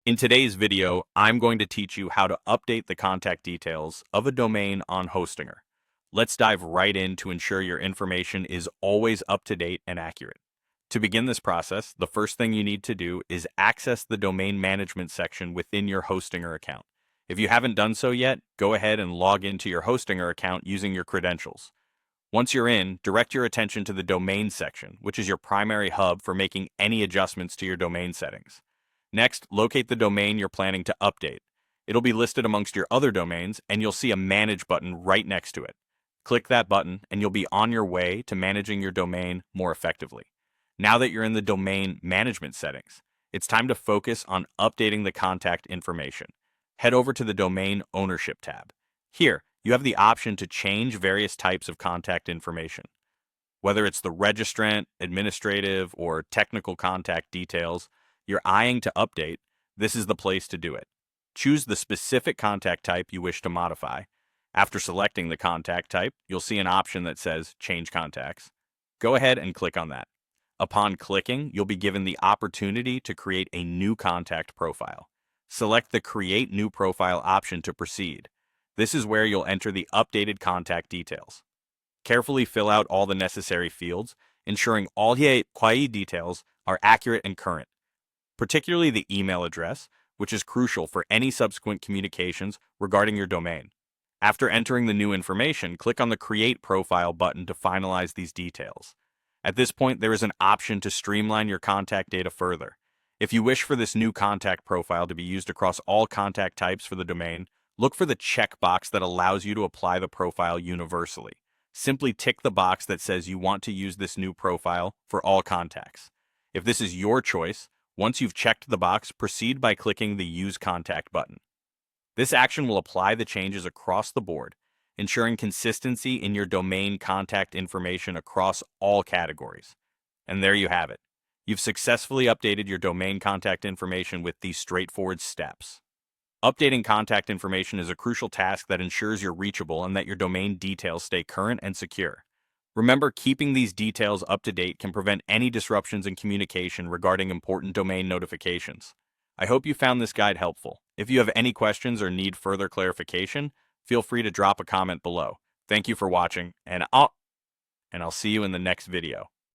In today's video, I'm going to teach you how to update the contact details of a domain on Hostinger. Let's dive right in to ensure your information is always up to date and accurate. To begin this process, the first thing you need to do is access the domain management section within your Hostinger account. If you haven't done so yet, go ahead and log into your Hostinger account using your credentials. Once you're in, direct your attention to the domain section, which is your primary hub for making any adjustments to your domain settings. Next, locate the domain you're planning to update. It'll be listed amongst your other domains, and you'll see a Manage button right next to it. Click that button, and you'll be on your way to managing your domain more effectively. Now that you're in the domain management settings, it's time to focus on updating the contact information. Head over to the Domain Ownership tab. Here, you have the option to change various types of contact information. Whether it's the registrant, administrative, or technical contact details you're eyeing to update, this is the place to do it. Choose the specific contact type you wish to modify. After selecting the contact type, you'll see an option that says Change Contacts. Go ahead and click on that. Upon clicking, you'll be given the opportunity to create a new contact profile. Select the Create New Profile option to proceed. This is where you'll enter the updated contact details. Carefully fill out all the necessary fields, ensuring all the details are accurate and current, particularly the email address, which is crucial for any subsequent communications regarding your domain. After entering the new information, click on the Create Profile button to finalize these details. At this point, there is an option to streamline your contact data further. If you wish for this new contact profile to be used across all contact types for the domain, look for the checkbox that allows you to apply the profile universally. Simply tick the box that says you want to use this new profile for all contacts. If this is your choice, once you've checked the box, proceed by clicking the Use Contact button. This action will apply the changes across the board, ensuring consistency in your domain contact information across all categories. And there you have it. You've successfully updated your domain contact information with these straightforward steps. Updating contact information is a crucial task that ensures you're reachable and that your domain details stay current and secure. Remember, keeping these details up to date can prevent any disruptions in communication regarding important domain notifications. I hope you found this guide helpful. If you have any questions or need further clarification, feel free to drop a comment below. Thank you for watching, and I'll see you in the next video.